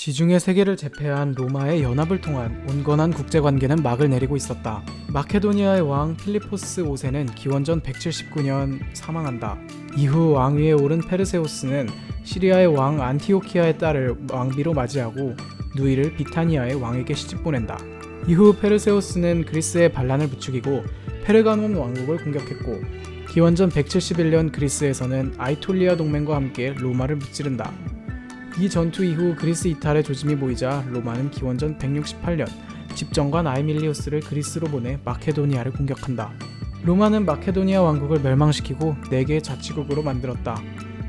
지중해 세계를 제패한 로마의 연합을 통한 온건한 국제관계는 막을 내리고 있었다. 마케도니아의 왕 필리포스 5세는 기원전 179년 사망한다. 이후 왕위에 오른 페르세우스는 시리아의 왕 안티오키아의 딸을 왕비로 맞이하고 누이를 비타니아의 왕에게 시집보낸다. 이후 페르세우스는 그리스의 반란을 부추기고 페르가몬 왕국을 공격했고 기원전 171년 그리스에서는 아이톨리아 동맹과 함께 로마를 무찌른다. 이 전투 이후 그리스 이탈의 조짐이 보이자 로마는 기원전 168년 집정관 아에밀리우스를 그리스로 보내 마케도니아를 공격한다. 로마는 마케도니아 왕국을 멸망시키고 4개의 자치국으로 만들었다.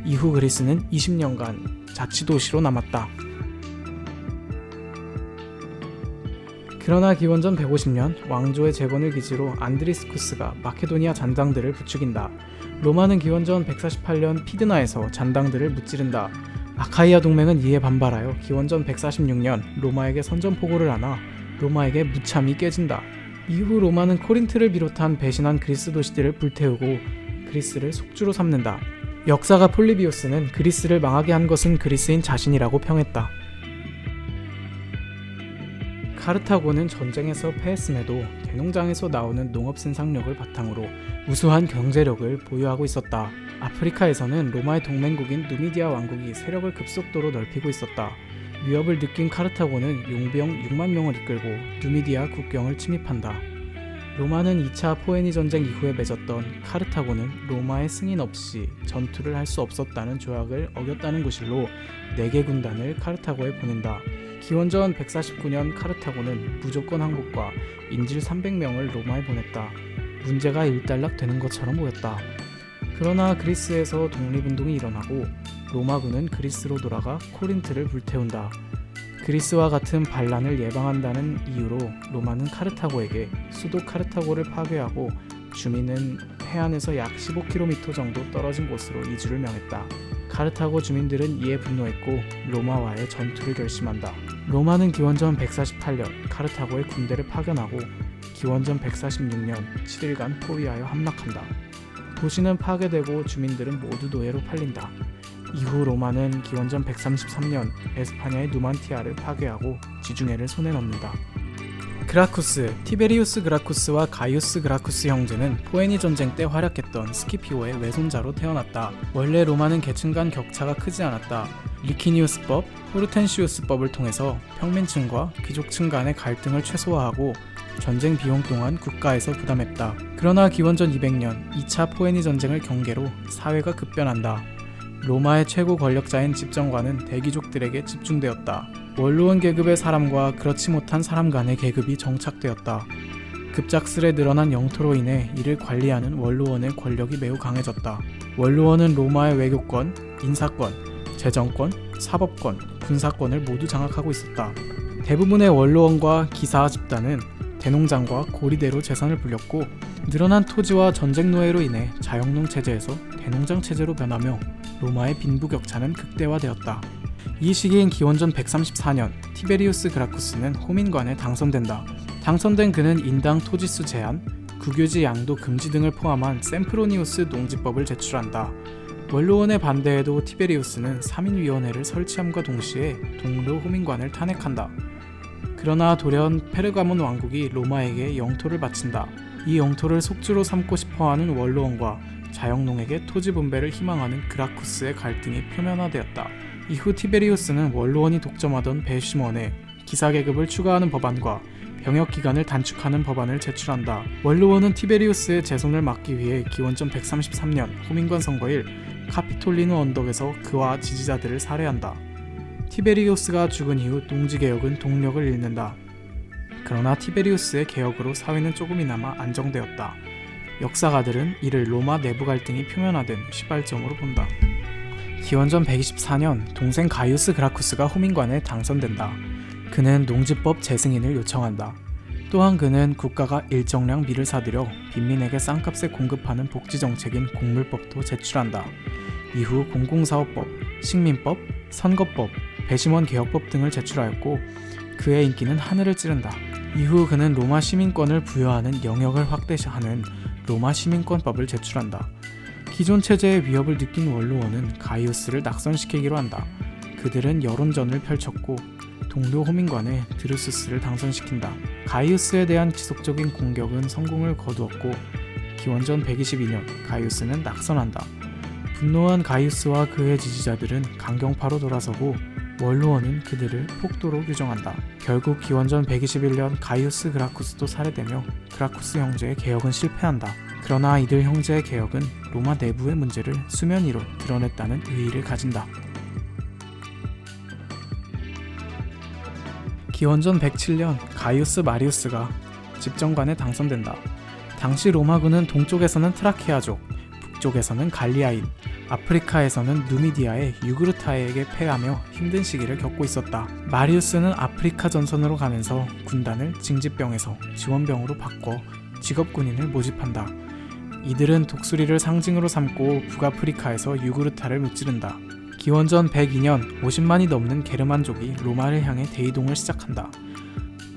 이후 그리스는 20년간 자치도시로 남았다. 그러나 기원전 150년 왕조의 재건을 기지로 안드리스쿠스가 마케도니아 잔당들을 부추긴다. 로마는 기원전 148년 피드나에서 잔당들을 무찌른다. 아카이아 동맹은 이에 반발하여 기원전 146년 로마에게 선전포고를 하나 로마에게 무참히 깨진다. 이후 로마는 코린트를 비롯한 배신한 그리스 도시들을 불태우고 그리스를 속주로 삼는다. 역사가 폴리비우스는 그리스를 망하게 한 것은 그리스인 자신이라고 평했다. 카르타고는 전쟁에서 패했음에도 대농장에서 나오는 농업 생산력을 바탕으로 우수한 경제력을 보유하고 있었다. 아프리카에서는 로마의 동맹국인 누미디아 왕국이 세력을 급속도로 넓히고 있었다. 위협을 느낀 카르타고는 용병 6만 명을 이끌고 누미디아 국경을 침입한다. 로마는 2차 포에니 전쟁 이후에 맺었던 카르타고는 로마의 승인 없이 전투를 할 수 없었다는 조약을 어겼다는 구실로 4개 군단을 카르타고에 보낸다. 기원전 149년 카르타고는 무조건 항복과 인질 300명을 로마에 보냈다. 문제가 일단락되는 것처럼 보였다. 그러나 그리스에서 독립운동이 일어나고 로마군은 그리스로 돌아가 코린트를 불태운다. 그리스와 같은 반란을 예방한다는 이유로 로마는 카르타고에게 수도 카르타고를 파괴하고 주민은 해안에서 약 15km 정도 떨어진 곳으로 이주를 명했다. 카르타고 주민들은 이에 분노했고 로마와의 전투를 결심한다. 로마는 기원전 148년 카르타고의 군대를 파견하고 기원전 146년 7일간 포위하여 함락한다. 도시는 파괴되고 주민들은 모두 노예로 팔린다. 이후 로마는 기원전 133년 에스파냐의 누만티아를 파괴하고 지중해를 손에 넣는다. 그라쿠스, 티베리우스 그라쿠스와 가이우스 그라쿠스 형제는 포에니 전쟁 때 활약했던 스키피오의 외손자로 태어났다. 원래 로마는 계층 간 격차가 크지 않았다. 리키니우스법, 호르텐시우스법을 통해서 평민층과 귀족층 간의 갈등을 최소화하고 전쟁 비용 동안 국가에서 부담했다. 그러나 기원전 200년 2차 포에니 전쟁을 경계로 사회가 급변한다. 로마의 최고 권력자인 집정관은 대귀족들에게 집중되었다. 원로원 계급의 사람과 그렇지 못한 사람 간의 계급이 정착되었다. 급작스레 늘어난 영토로 인해 이를 관리하는 원로원의 권력이 매우 강해졌다. 원로원은 로마의 외교권, 인사권, 재정권, 사법권, 군사권을 모두 장악하고 있었다. 대부분의 원로원과 기사 집단은 대농장과 고리대로 재산을 불렸고 늘어난 토지와 전쟁 노예로 인해 자영농 체제에서 대농장 체제로 변하며 로마의 빈부격차는 극대화되었다. 이 시기인 기원전 134년 티베리우스 그라쿠스는 호민관에 당선된다. 당선된 그는 인당 토지수 제한, 국유지 양도 금지 등을 포함한 셈프로니우스 농지법을 제출한다. 원로원의 반대에도 티베리우스는 3인위원회를 설치함과 동시에 동료 호민관을 탄핵한다. 그러나 돌연 페르가몬 왕국이 로마에게 영토를 바친다. 이 영토를 속주로 삼고 싶어하는 원로원과 자영농에게 토지 분배를 희망하는 그라쿠스의 갈등이 표면화되었다. 이후 티베리우스는 원로원이 독점하던 배심원에 기사계급을 추가하는 법안과 병역기간을 단축하는 법안을 제출한다. 원로원은 티베리우스의 재손을 막기 위해 기원전 133년 호민관 선거일 카피톨리누 언덕에서 그와 지지자들을 살해한다. 티베리우스가 죽은 이후 농지개혁은 동력을 잃는다. 그러나 티베리우스의 개혁으로 사회는 조금이나마 안정되었다. 역사가들은 이를 로마 내부 갈등이 표면화된 시발점으로 본다. 기원전 124년 동생 가이우스 그라쿠스가 호민관에 당선된다. 그는 농지법 재승인을 요청한다. 또한 그는 국가가 일정량 밀을 사들여 빈민에게 싼값에 공급하는 복지정책인 공물법도 제출한다. 이후 공공사업법, 식민법, 선거법, 배심원 개혁법 등을 제출하였고 그의 인기는 하늘을 찌른다. 이후 그는 로마 시민권을 부여하는 영역을 확대하는 로마 시민권법을 제출한다. 기존 체제의 위협을 느낀 원로원은 가이우스를 낙선시키기로 한다. 그들은 여론전을 펼쳤고 동료 호민관의 드루수스를 당선시킨다. 가이우스에 대한 지속적인 공격은 성공을 거두었고 기원전 122년 가이우스는 낙선한다. 분노한 가이우스와 그의 지지자들은 강경파로 돌아서고 원로원은 그들을 폭도로 규정한다. 결국 기원전 121년 가이우스 그라쿠스도 살해되며 그라쿠스 형제의 개혁은 실패한다. 그러나 이들 형제의 개혁은 로마 내부의 문제를 수면 위로 드러냈다는 의의를 가진다. 기원전 107년 가이우스 마리우스가 집정관에 당선된다. 당시 로마군은 동쪽에서는 트라키아족, 북쪽에서는 갈리아인, 아프리카에서는 누미디아의 유그르타에게 패하며 힘든 시기를 겪고 있었다. 마리우스는 아프리카 전선으로 가면서 군단을 징집병에서 지원병으로 바꿔 직업군인을 모집한다. 이들은 독수리를 상징으로 삼고 북아프리카에서 유그르타를 무찌른다. 기원전 102년 50만이 넘는 게르만족이 로마를 향해 대이동을 시작한다.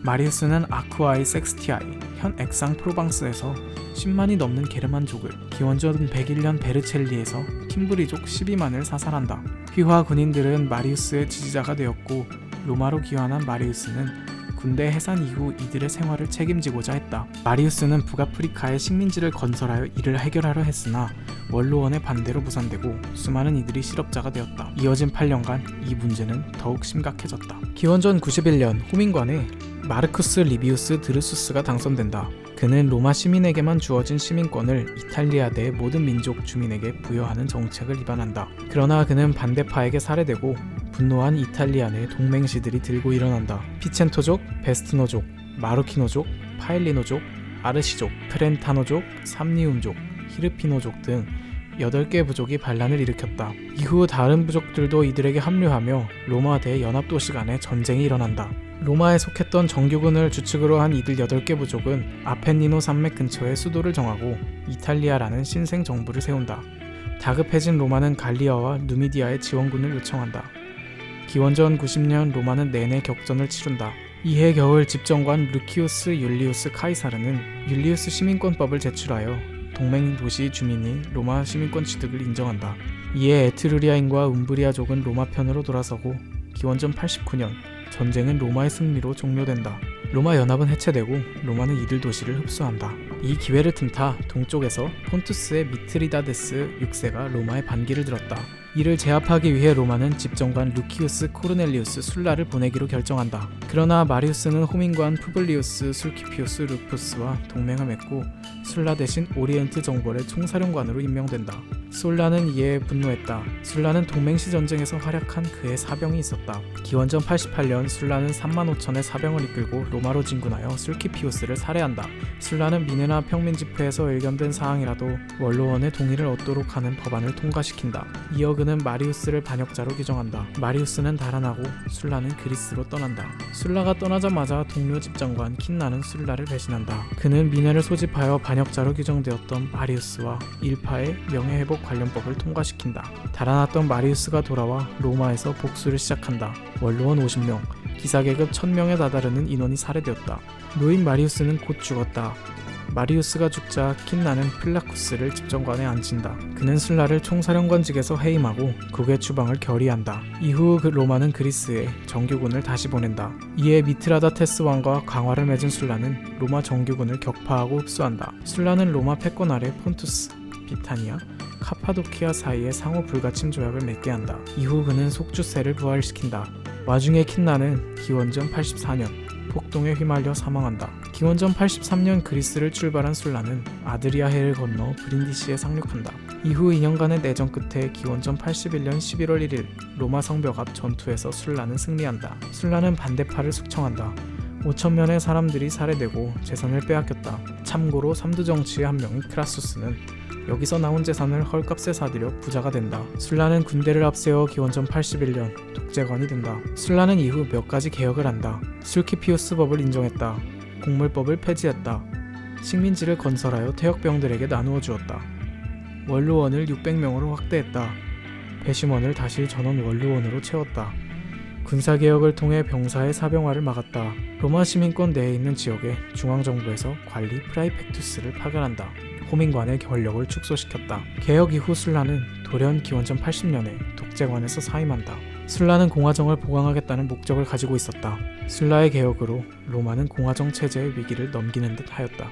마리우스는 아크아이 섹스티아이, 현 액상 프로방스에서 10만이 넘는 게르만족을, 기원전 101년 베르첼리에서 킴브리족 12만을 사살한다. 휘하 군인들은 마리우스의 지지자가 되었고 로마로 귀환한 마리우스는 군대 해산 이후 이들의 생활을 책임지고자 했다. 마리우스는 북아프리카의 식민지를 건설하여 이를 해결하려 했으나 원로원의 반대로 무산되고 수많은 이들이 실업자가 되었다. 이어진 8년간 이 문제는 더욱 심각해졌다. 기원전 91년 호민관에 마르쿠스 리비우스 드루수스가 당선된다. 그는 로마 시민에게만 주어진 시민권을 이탈리아 내 모든 민족 주민에게 부여하는 정책을 위반한다. 그러나 그는 반대파에게 살해되고 분노한 이탈리아 내 동맹시들이 들고 일어난다. 피첸토족, 베스티노족, 마루키노족, 파일리노족, 아르시족, 트렌타노족, 삼리움족, 히르피노족 등 8개 부족이 반란을 일으켰다. 이후 다른 부족들도 이들에게 합류하며 로마 대연합도시 간의 전쟁이 일어난다. 로마에 속했던 정규군을 주축으로 한 이들 8개 부족은 아펜니노 산맥 근처에 수도를 정하고 이탈리아라는 신생 정부를 세운다. 다급해진 로마는 갈리아와 누미디아의 지원군을 요청한다. 기원전 90년 로마는 내내 격전을 치룬다. 이해 겨울 집정관 루키우스 율리우스 카이사르는 율리우스 시민권법을 제출하여 동맹 도시 주민이 로마 시민권 취득을 인정한다. 이에 에트루리아인과 움브리아족은 로마 편으로 돌아서고 기원전 89년 전쟁은 로마의 승리로 종료된다. 로마 연합은 해체되고 로마는 이들 도시를 흡수한다. 이 기회를 틈타 동쪽에서 폰투스의 미트리다데스 6세가 로마에 반기를 들었다. 이를 제압하기 위해 로마는 집정관 루키우스 코르넬리우스 술라를 보내기로 결정한다. 그러나 마리우스는 호민관 푸블리우스 술키피우스 루푸스와 동맹을 맺고 술라 대신 오리엔트 정벌의 총사령관으로 임명된다. 술라는 이에 분노했다. 술라는 동맹시 전쟁에서 활약한 그의 사병이 있었다. 기원전 88년 술라는 3만 5천의 사병을 이끌고 로마로 진군하여 술키피우스를 살해한다. 술라는 미네나 평민집회에서 의견된 사항이라도 원로원의 동의를 얻도록 하는 법안을 통과시킨다. 이어 그는 마리우스를 반역자로 규정한다. 마리우스는 달아나고 술라는 그리스로 떠난다. 술라가 떠나자마자 동료 집정관 킨나는 술라를 배신한다. 그는 미네를 소집하여 반역자로 규정되었던 마리우스와 일파의 명예회복 관련법을 통과시킨다. 달아났던 마리우스가 돌아와 로마에서 복수를 시작한다. 원로원 50명, 기사계급 1000명에 다다르는 인원이 살해되었다. 노인 마리우스는 곧 죽었다. 마리우스가 죽자 킨나는 플라쿠스를 집정관에 앉힌다. 그는 술라를 총사령관직에서 해임하고 국외 추방을 결의한다. 이후 로마는 그리스에 정규군을 다시 보낸다. 이에 미트라다테스 왕과 강화를 맺은 술라는 로마 정규군을 격파하고 흡수한다. 술라는 로마 패권 아래 폰투스, 비타니아, 카파도키아 사이에 상호 불가침 조약을 맺게 한다. 이후 그는 속주세를 부활시킨다. 와중에 킨나는 기원전 84년 폭동에 휘말려 사망한다. 기원전 83년 그리스를 출발한 술라는 아드리아해를 건너 브린디시에 상륙한다. 이후 2년간의 내전 끝에 기원전 81년 11월 1일 로마 성벽 앞 전투에서 술라는 승리한다. 술라는 반대파를 숙청한다. 5천명의 사람들이 살해되고 재산을 빼앗겼다. 참고로 삼두정치의 한 명인 크라수스는 여기서 나온 재산을 헐값에 사들여 부자가 된다. 술라는 군대를 앞세워 기원전 81년 독재관이 된다. 술라는 이후 몇 가지 개혁을 한다. 술키피우스법을 인정했다. 공물법을 폐지했다. 식민지를 건설하여 퇴역병들에게 나누어 주었다. 원로원을 600명으로 확대했다. 배심원을 다시 전원 원로원으로 채웠다. 군사개혁을 통해 병사의 사병화를 막았다. 로마 시민권 내에 있는 지역에 중앙정부에서 관리 프라이펙투스를 파견한다. 호민관의 권력을 축소시켰다. 개혁 이후 술라는 돌연 기원전 80년에 독재관에서 사임한다. 술라는 공화정을 보강하겠다는 목적을 가지고 있었다. 술라의 개혁으로 로마는 공화정 체제의 위기를 넘기는 듯 하였다.